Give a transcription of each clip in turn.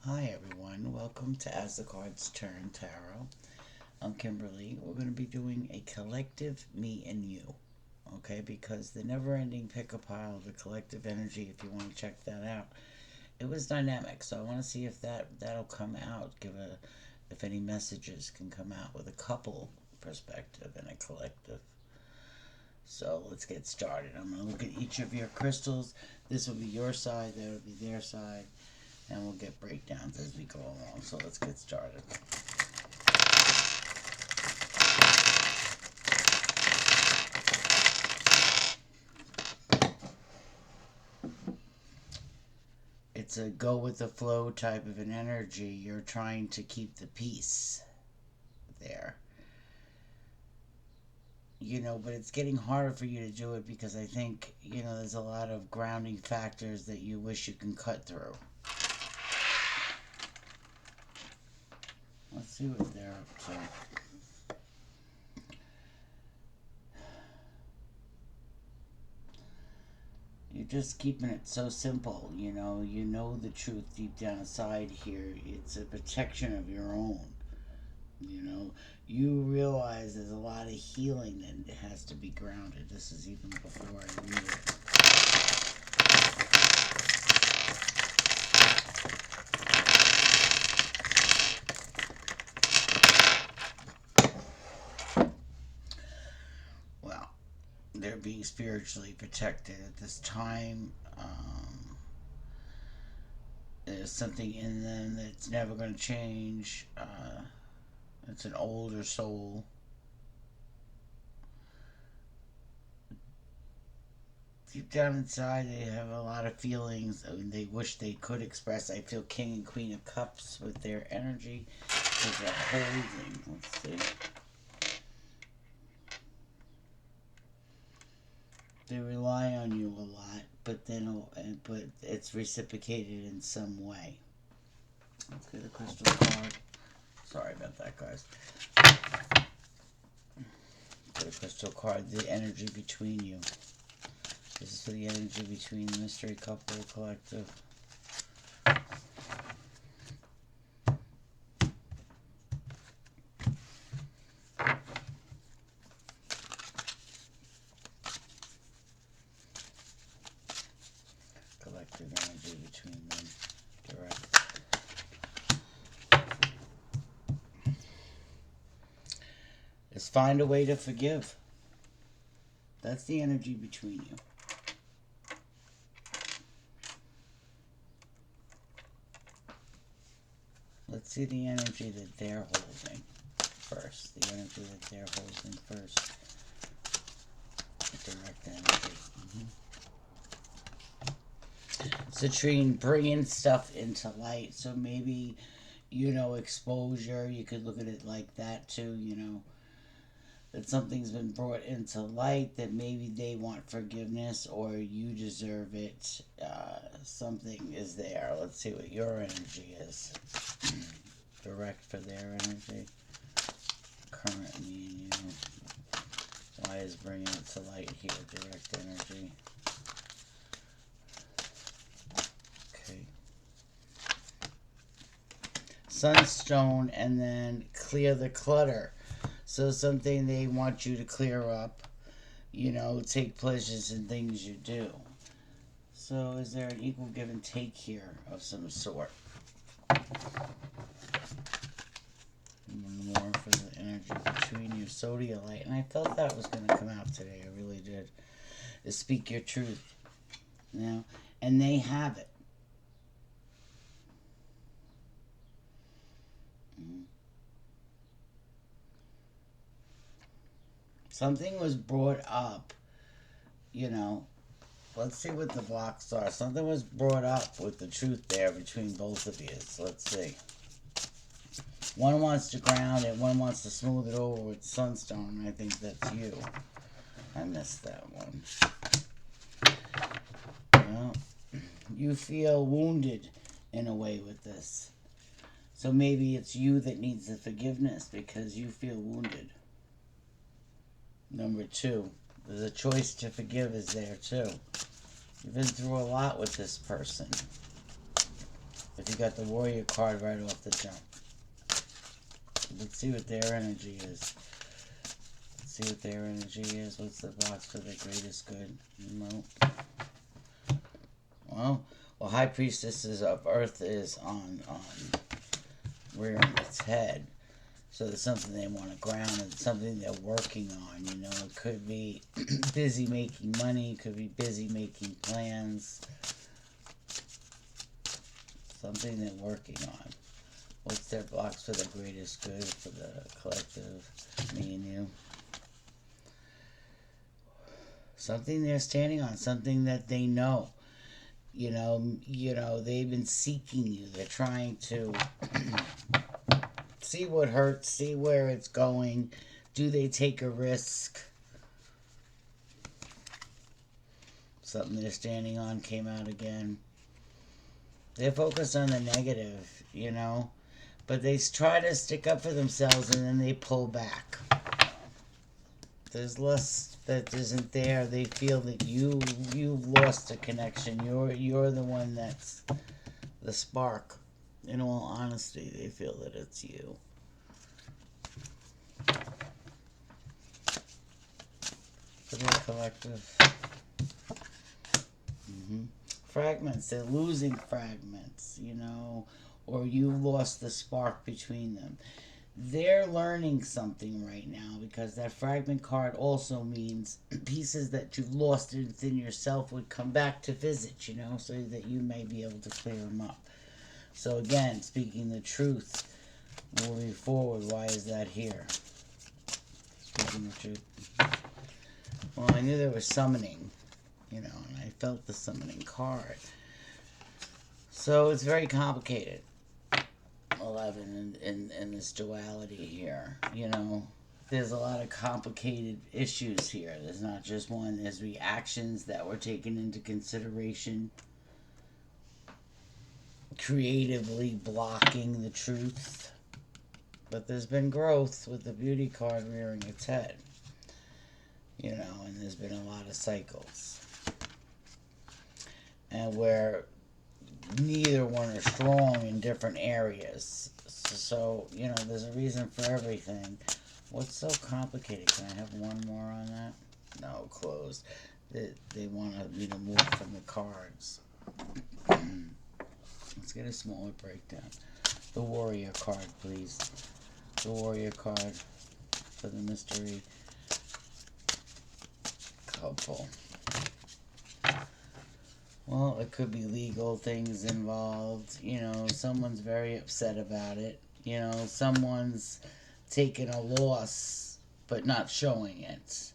Hi everyone, welcome to As the Cards Turn Tarot. I'm Kimberly. We're going to be doing a collective me and you, okay? Because the never ending pick a pile, the collective energy, if you want to check that out, it was dynamic. So I want to see if that'll come out, if any messages can come out with a couple perspective and a collective. So let's get started. I'm going to look at each of your crystals. This will be your side, that will be their side, and we'll get breakdowns as we go along. So let's get started. It's a go with the flow type of an energy. You're trying to keep the peace there. But it's getting harder for you to do it because I think, there's a lot of grounding factors that you wish you can cut through. Let's see what they're up to. You're just keeping it so simple, You know the truth deep down inside here. It's a protection of your own. You know, you realize there's a lot of healing that has to be grounded. This is even before I read it. Well, they're being spiritually protected at this time. There's something in them that's never going to change. It's an older soul. Deep down inside, they have a lot of feelings they wish they could express. I feel King and Queen of Cups with their energy. There's a holding. Let's see. They rely on you a lot, but it's reciprocated in some way. Let's get a crystal card. Sorry about that, guys. Get a crystal card. The energy between you. This is for the energy between the mystery couple collective. Collective energy between them. Direct. Is find a way to forgive. That's the energy between you. Let's see the energy that they're holding first. The energy that they're holding first. Direct energy. Citrine bringing stuff into light. So maybe, exposure. You could look at it like that too, that something's been brought into light, that maybe they want forgiveness or you deserve it. Something is there. Let's see what your energy is. Direct for their energy. Current me and you. Why is bringing it to light here? Direct energy. Okay. Sunstone, and then clear the clutter. So something they want you to clear up, take pleasures in things you do. So is there an equal give and take here of some sort? One more for the energy between you. Sodialite. And I felt that was going to come out today. I really did. To speak your truth. And they have it. Something was brought up, Let's see what the blocks are. Something was brought up with the truth there between both of you. So let's see. One wants to ground it, one wants to smooth it over with sunstone. I think that's you. I missed that one. Well, you feel wounded in a way with this. So maybe it's you that needs the forgiveness because you feel wounded. Number 2, there's a choice to forgive is there too. You've been through a lot with this person. But you got the Warrior card right off the jump. Let's see what their energy is. Let's see what their energy is. What's the box for the greatest good? No. Well, High Priestesses of Earth is on rearing its head. So there's something they want to ground, and something they're working on. You know, it could be busy making money, it could be busy making plans. Something they're working on. What's their box for the greatest good, for the collective, me and you? Something they're standing on, something that they know. You know, they've been seeking you. They're trying to see what hurts, see where it's going. Do they take a risk? Something they're standing on came out again. They're focused on the negative, you know, but they try to stick up for themselves and then they pull back. There's less that isn't there. They feel that you've lost a connection. You're the one that's the spark. In all honesty, they feel that it's you. For their collective. Fragments. They're losing fragments, you know, or you lost the spark between them. They're learning something right now, because that fragment card also means pieces that you've lost within yourself would come back to visit, you know, so that you may be able to clear them up. So again, speaking the truth, moving forward, why is that here? Speaking the truth. Well, I knew there was summoning, you know, and I felt the summoning card. So it's very complicated. 11 in this duality here, you know. There's a lot of complicated issues here. There's not just one. There's reactions that were taken into consideration, creatively blocking the truth. But there's been growth with the beauty card rearing its head, you know, and there's been a lot of cycles. And where neither one are strong in different areas. So, you know, there's a reason for everything. What's so complicated? Can I have one more on that? No, closed. They want me to move from the cards. Let's get a smaller breakdown. The Warrior card, please. The Warrior card for the mystery couple. Well, it could be legal things involved. You know, someone's very upset about it. You know, someone's taken a loss but not showing it.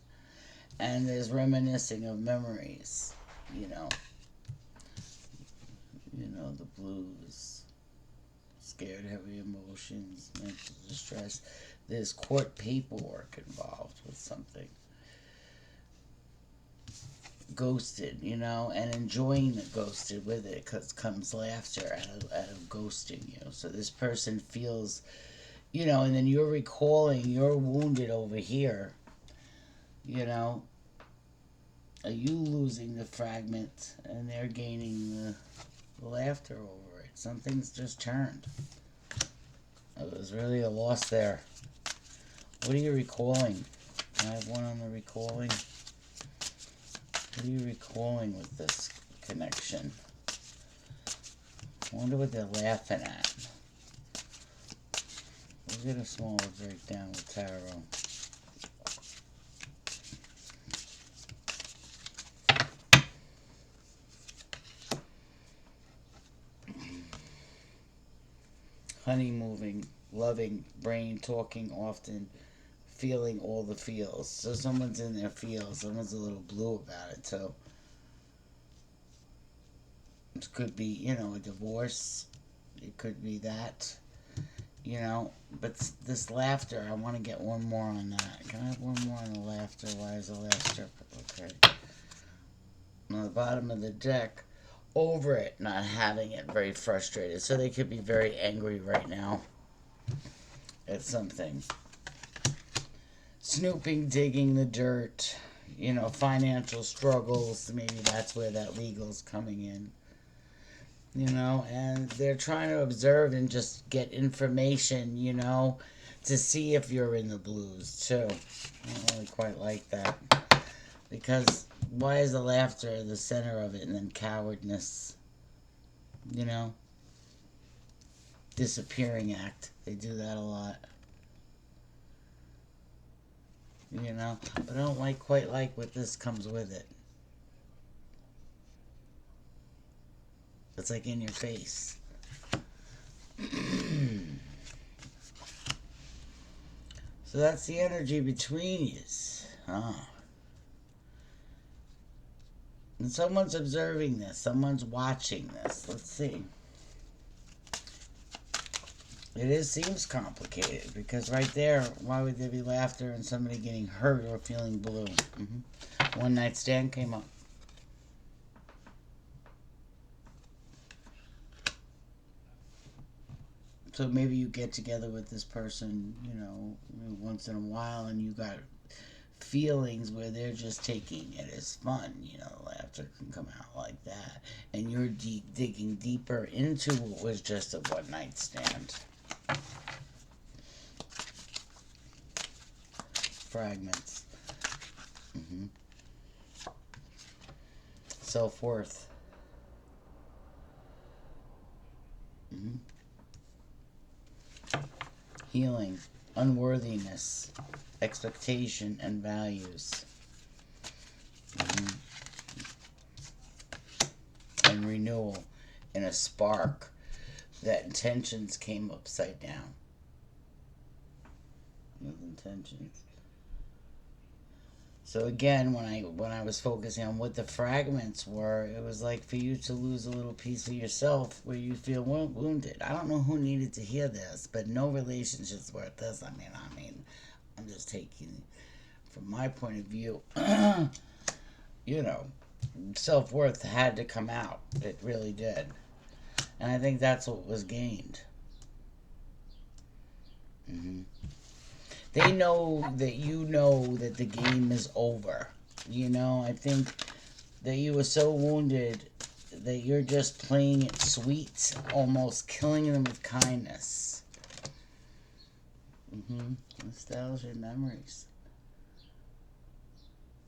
And there's reminiscing of memories, you know. You know, the blues. Scared, heavy emotions, mental distress. There's court paperwork involved with something. Ghosted, you know, and enjoying the ghosted with it, because comes laughter out of ghosting you. So this person feels, you know, and then you're recalling you're wounded over here, you know. Are you losing the fragment and they're gaining the laughter over it? Something's just turned. There's really a loss there. What are you recalling? Can I have one on the recalling? What are you recalling with this connection? I wonder what they're laughing at. We'll get a smaller breakdown with tarot. Honey moving, loving, brain talking often, feeling all the feels. So someone's in their feels. Someone's a little blue about it too. It could be, you know, a divorce. It could be that, you know. But this laughter, I want to get one more on that. Can I have one more on the laughter? Why is the laughter? Okay. On the bottom of the deck, over it, not having it, very frustrated. So they could be very angry right now at something. Snooping, digging the dirt, you know, financial struggles. Maybe that's where that legal's coming in. you know, and they're trying to observe and just get information, you know, to see if you're in the blues too. I don't really quite like that because why is the laughter the center of it and then cowardness, you know? Disappearing act. They do that a lot, you know, but I don't quite like what this comes with it. It's like in your face. So that's the energy between you. Oh. And someone's observing this. Someone's watching this. Let's see. Seems complicated because right there, why would there be laughter and somebody getting hurt or feeling blue? One night stand came up. So maybe you get together with this person, you know, once in a while, and you got feelings where they're just taking it as fun. You know, laughter can come out like that, and you're digging deeper into what was just a one night stand. Fragments. Self worth. Healing, unworthiness, expectation, and values. And renewal in a spark that intentions came upside down. With intentions. So again, when I was focusing on what the fragments were, it was like for you to lose a little piece of yourself where you feel wounded. I don't know who needed to hear this, but no relationship's worth this. I mean, I'm just taking from my point of view. You know, self-worth had to come out. It really did. And I think that's what was gained. They know that you know that the game is over. You know, I think that you were so wounded that you're just playing it sweet, almost killing them with kindness. Nostalgia memories.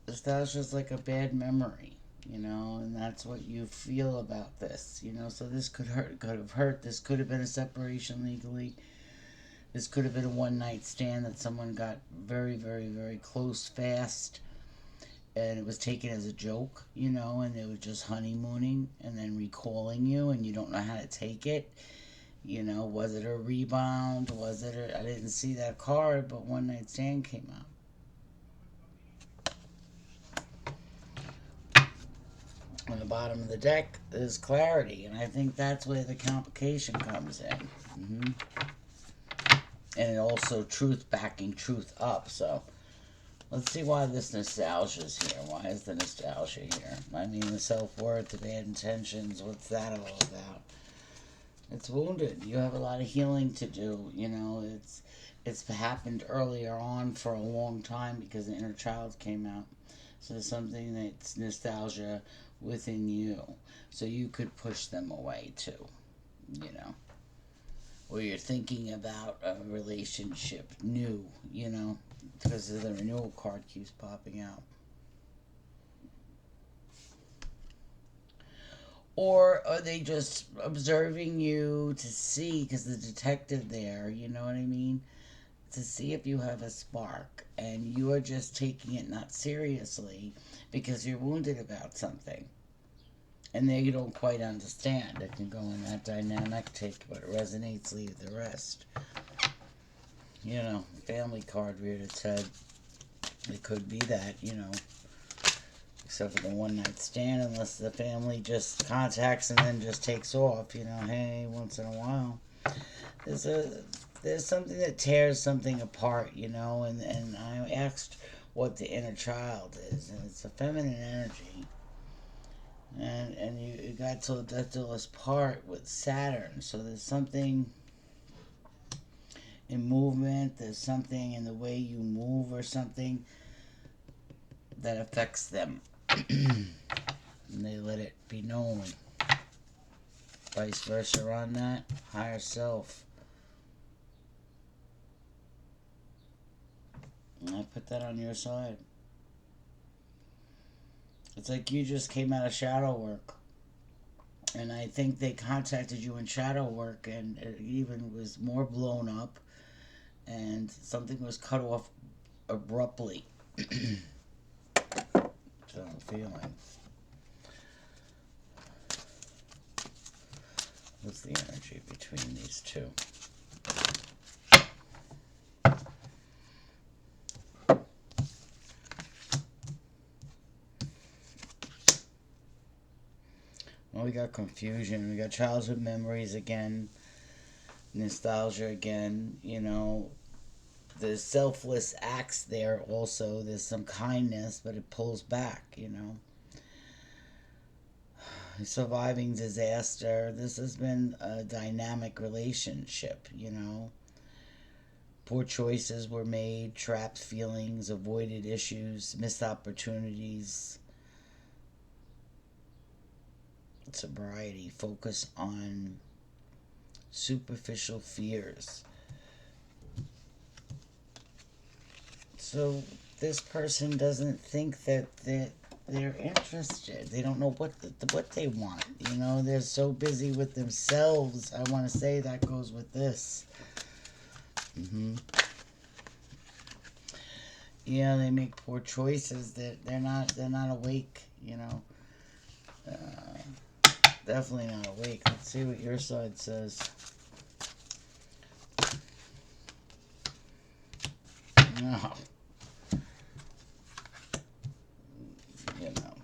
Nostalgia's like a bad memory, you know, and that's what you feel about this, you know. So this could have hurt. This could have been a separation legally. This could have been a one night stand that someone got very, very, very close fast, and it was taken as a joke, you know, and they were just honeymooning and then recalling you, and you don't know how to take it. You know, was it a rebound? Was it I didn't see that card, but one night stand came out. On the bottom of the deck is clarity, and I think that's where the complication comes in. And also truth backing truth up. So let's see why this nostalgia is here. Why is the nostalgia here? I mean, the self-worth, the bad intentions, what's that all about? It's wounded. You have a lot of healing to do. You know, it's happened earlier on for a long time because the inner child came out. So there's something that's nostalgia within you. So you could push them away too, you know. Or you're thinking about a relationship new, you know, because the renewal card keeps popping out. Or are they just observing you to see, because the detective there, you know what I mean? To see if you have a spark, and you are just taking it not seriously because you're wounded about something. And they don't quite understand. It can go in that dynamic, take what resonates, leave the rest. You know, family card reared its head. It could be that, you know, except for the one night stand, unless the family just contacts and then just takes off, you know, hey, once in a while. There's something that tears something apart, you know, and I asked what the inner child is, and it's a feminine energy. And you got to the deathless part with Saturn, so there's something in movement, there's something in the way you move or something that affects them. And they let it be known. Vice versa on that. Higher self. And I put that on your side. It's like you just came out of shadow work. And I think they contacted you in shadow work, and it even was more blown up, and something was cut off abruptly. So I'm feeling. What's the energy between these two? Well, we got confusion. We got childhood memories again. Nostalgia again. You know, there's selfless acts there also. There's some kindness, but it pulls back, you know. Surviving disaster. This has been a dynamic relationship, you know. Poor choices were made, trapped feelings, avoided issues, missed opportunities. Sobriety, focus on superficial fears. So this person doesn't think that they're interested. They don't know what they want. You know, they're so busy with themselves. I want to say that goes with this. Yeah, they make poor choices. That they're not awake. You know, definitely not awake. Let's see what your side says. No. You know,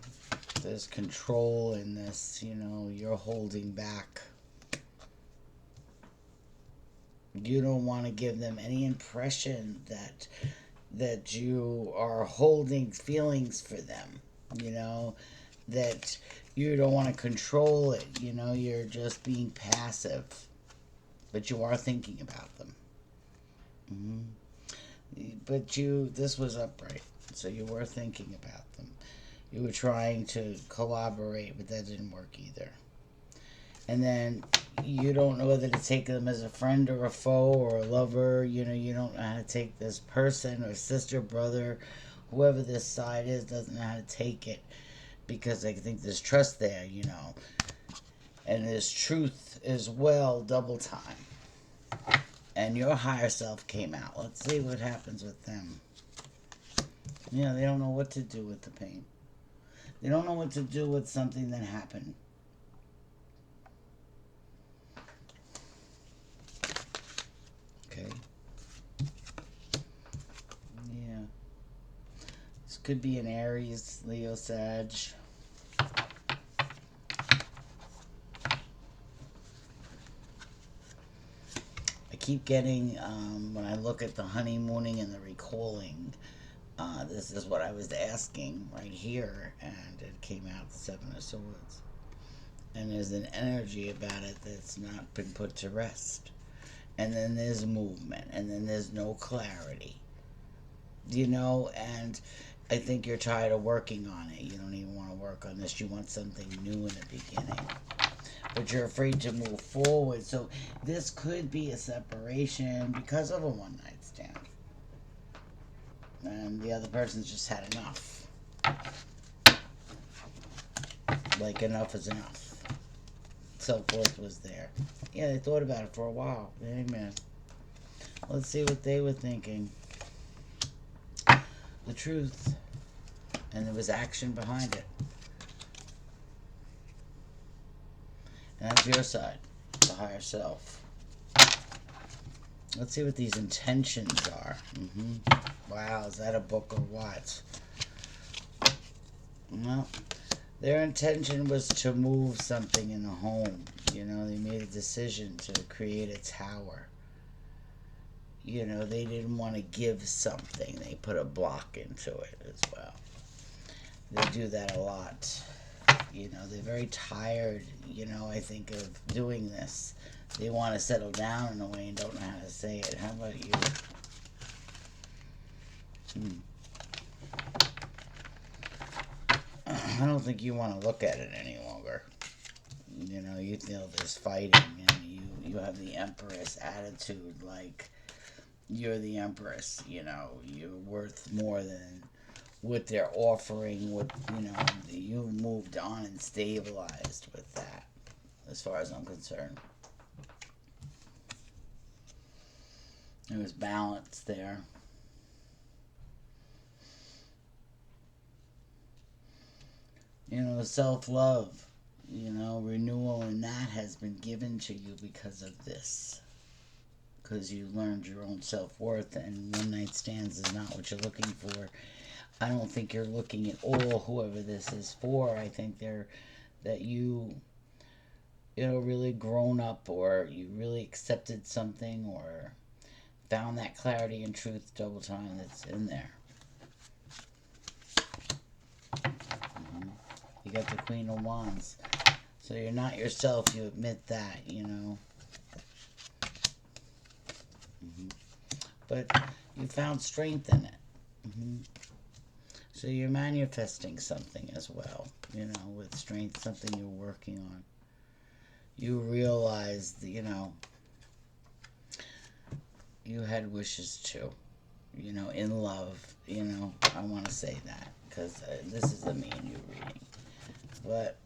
there's control in this. You know, you're holding back. You don't want to give them any impression that you are holding feelings for them. You know, that you don't want to control it. You know, you're just being passive, but you are thinking about them. But this was upright, so you were thinking about them. You were trying to collaborate, but that didn't work either. And then you don't know whether to take them as a friend or a foe or a lover. You know, you don't know how to take this person or sister, brother, whoever this side is doesn't know how to take it, because they think there's trust there, you know. And there's truth as well, double time. And your higher self came out. Let's see what happens with them. You know, they don't know what to do with the pain. They don't know what to do with something that happened. Okay. Yeah. This could be an Aries, Leo, Sag. I keep getting, when I look at the honeymooning and the recalling, this is what I was asking right here, and it came out the Seven of Swords. And there's an energy about it that's not been put to rest. And then there's movement, and then there's no clarity. You know, and I think you're tired of working on it. You don't even want to work on this. You want something new in the beginning. But you're afraid to move forward. So this could be a separation because of a one-night stand. And the other person's just had enough. Like, enough is enough. Self-worth was there. Yeah, they thought about it for a while. Amen. Let's see what they were thinking. The truth. And there was action behind it. And that's your side. The higher self. Let's see what these intentions are. Wow, is that a book or what? Well, their intention was to move something in the home. You know, they made a decision to create a tower. You know, they didn't want to give something. They put a block into it as well. They do that a lot. You know, they're very tired, you know, I think, of doing this. They want to settle down in a way and don't know how to say it. How about you? I don't think you want to look at it any longer. You know, you feel there's fighting, and you have the Empress attitude, like you're the Empress. You know, you're worth more than what they're offering. What you know, you've moved on and stabilized with that, as far as I'm concerned. There was balance there. You know, self love, you know, renewal, and that has been given to you because of this. Because you learned your own self worth, and one night stands is not what you're looking for. I don't think you're looking at all whoever this is for. I think they're that you know, really grown up, or you really accepted something, or found that clarity and truth double time that's in there. You got the Queen of Wands. So you're not yourself, you admit that, you know. But you found strength in it. So you're manifesting something as well, you know, with strength, something you're working on. You realize, you know, you had wishes too, you know, in love, you know. I want to say that because this is a me and you reading. But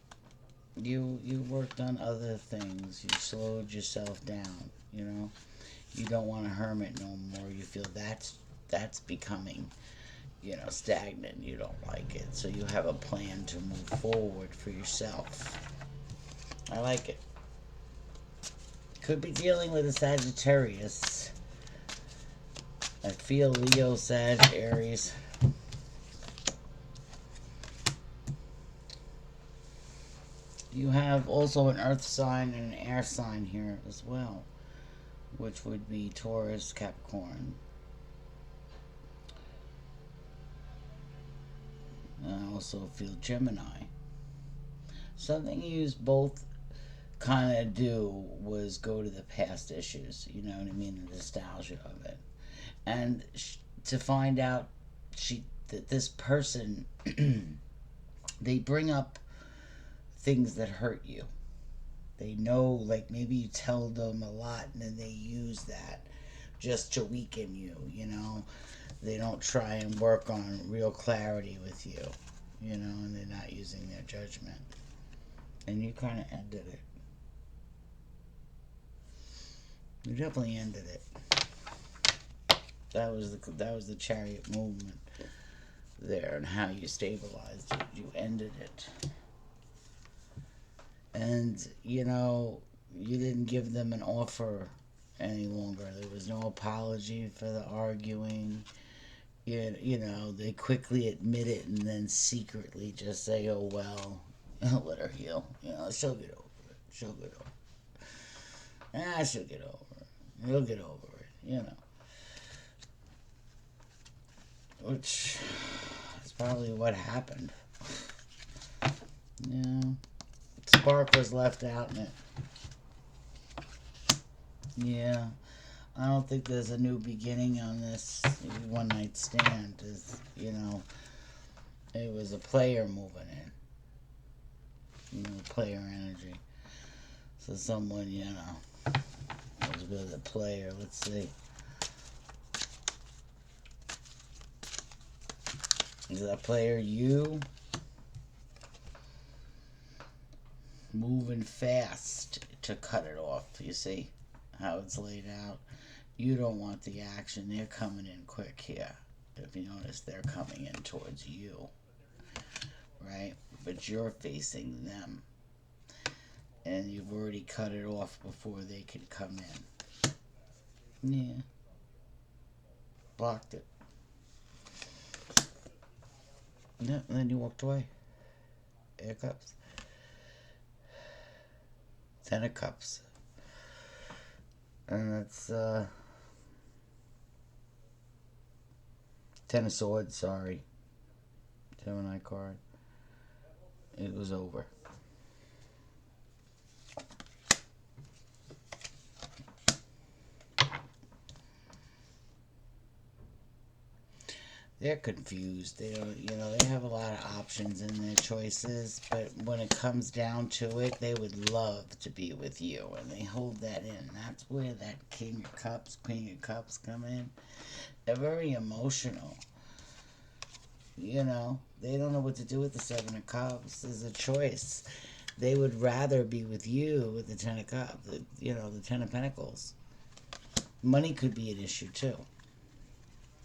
you worked on other things. You slowed yourself down, you know. You don't want a hermit no more. You feel that's becoming, you know, stagnant. You don't like it. So you have a plan to move forward for yourself. I like it. Could be dealing with a Sagittarius. I feel Leo, Sag, Aries. You have also an earth sign and an air sign here as well, which would be Taurus, Capricorn. I also feel Gemini. Something you use both kind of do was go to the past issues, you know what I mean, the nostalgia of it. And to find out that this person, they bring up things that hurt you. They know, like maybe you tell them a lot and then they use that just to weaken you, you know. They don't try and work on real clarity with you, you know, and they're not using their judgment. And you kind of ended it. You definitely ended it. That was the Chariot movement there, and how you stabilized it. You ended it. And, you know, you didn't give them an offer any longer. There was no apology for the arguing. You know, they quickly admit it and then secretly just say, oh, well, let her heal. You know, she'll get over it. She'll get over it. She'll get over it. He'll get over it, you know. Which is probably what happened. Yeah. Spark was left out in it. Yeah. I don't think there's a new beginning on this one night stand. Is, you know, it was a player moving in. You know, player energy. So someone, you know, was with a player. Let's see. Is that player you? Moving fast to cut it off. You see how it's laid out? You don't want the action. They're coming in quick here. If you notice, they're coming in towards you. Right? But you're facing them. And you've already cut it off before they could come in. Yeah. Blocked it. Yeah, and then you walked away. Air cups. Ten of cups. And that's, Ten of swords, sorry. Gemini card. It was over. they're confused. They don't, they have a lot of options in their choices, but when it comes down to it, they would love to be with you, and they hold that in. That's where that King of Cups, Queen of Cups come in. They're very emotional. They don't know what to do with the Seven of Cups. There's a choice. They would rather be with you with the Ten of Cups, the Ten of Pentacles. Money could be an issue too.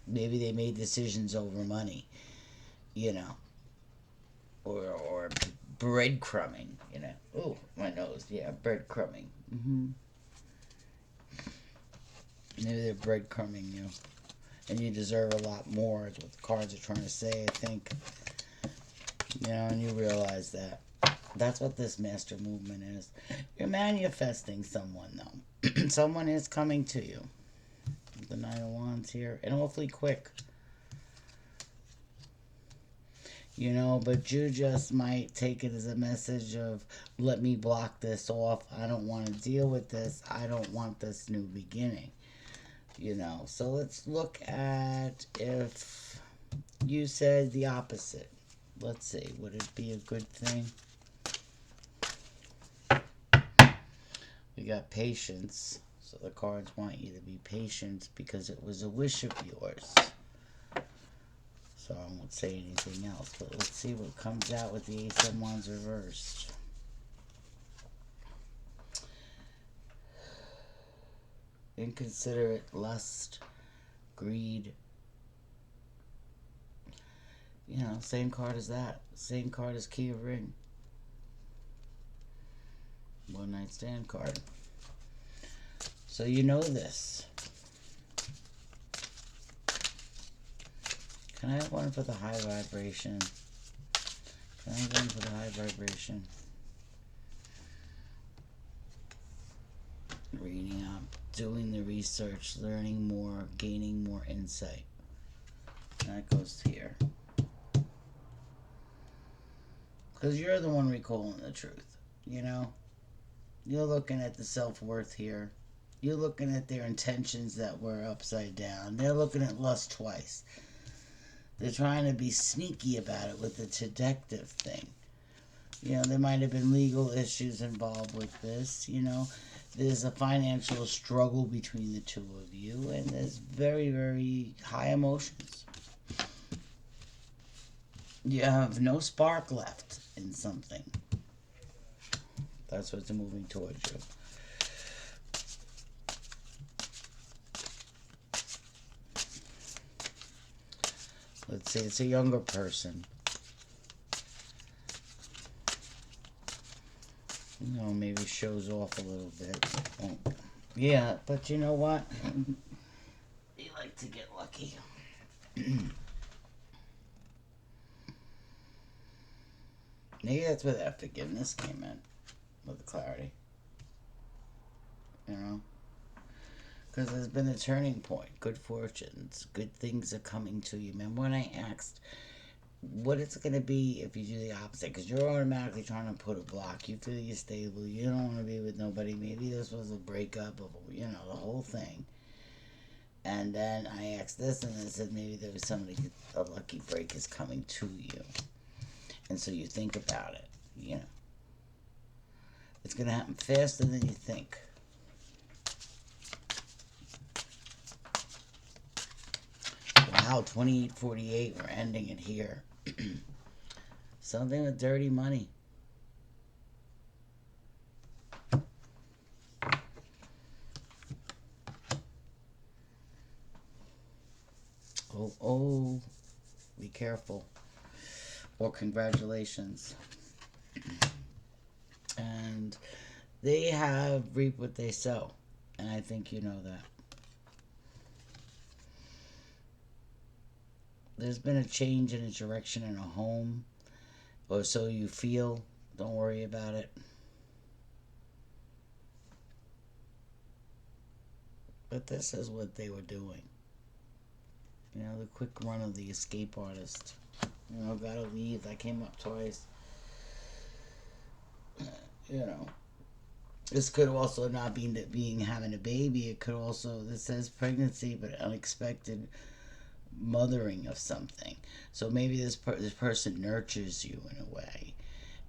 Maybe they made decisions over money, or breadcrumbing, Oh, my nose, yeah, breadcrumbing. Maybe they're breadcrumbing you, and you deserve a lot more. Is what the cards are trying to say, I think. And you realize that. That's what this master movement is. You're manifesting someone, though. Someone is coming to you. The Nine of Wands here, and awfully quick. But you just might take it as a message of, let me block this off. I don't want to deal with this. I don't want this new beginning. So let's look at if you said the opposite. Let's see, would it be a good thing? We got patience. So the cards want you to be patient because it was a wish of yours. So I won't say anything else, but let's see what comes out with the Ace of Wands reversed. Inconsiderate, lust, greed. Same card as that. Same card as Key of Ring. One night stand card. So you know this. Can I have one for the high vibration? Can I have one for the high vibration? Reading up, doing the research, learning more, gaining more insight. And that goes here. Because you're the one recalling the truth, You're looking at the self-worth here. You're looking at their intentions that were upside down. They're looking at lust twice. They're trying to be sneaky about it with the detective thing. There might have been legal issues involved with this, There's a financial struggle between the two of you, and there's very, very high emotions. You have no spark left in something. That's what's moving towards you. Let's say it's a younger person. Maybe shows off a little bit. Oh. Yeah, but you know what? They like to get lucky. Maybe that's where that forgiveness came in. With the clarity. Because there's been a turning point. Good fortunes. Good things are coming to you. Remember when I asked what it's going to be if you do the opposite? Because you're automatically trying to put a block. You feel you're stable. You don't want to be with nobody. Maybe this was a breakup of, the whole thing. And then I asked this, and it said maybe there was somebody, a lucky break is coming to you. And so you think about it, It's going to happen faster than you think. Wow, 2848, we're ending it here. Something with dirty money. Oh, be careful. Or congratulations. And they have reap what they sow. And I think you know that. There's been a change in a direction in a home. Or so you feel. Don't worry about it. But this is what they were doing. The quick run of the escape artist. Gotta leave. I came up twice. This could also not be having a baby. It could also, this says pregnancy, but unexpected mothering of something. So maybe this person nurtures you in a way,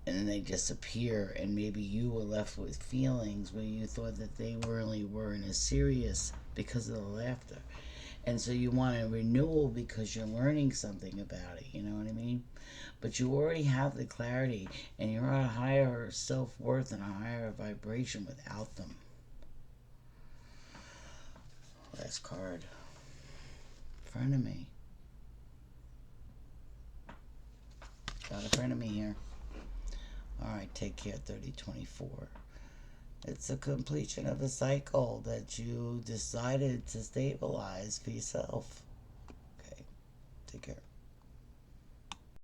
and then they disappear, and maybe you were left with feelings where you thought that they really weren't as serious because of the laughter. And so you want a renewal because you're learning something about it, you know what I mean? But you already have the clarity, and you're at a higher self-worth and a higher vibration without them. Last card. Frenemy. Got a frenemy here. Alright, take care, 3024. It's a completion of a cycle that you decided to stabilize for yourself. Okay, take care.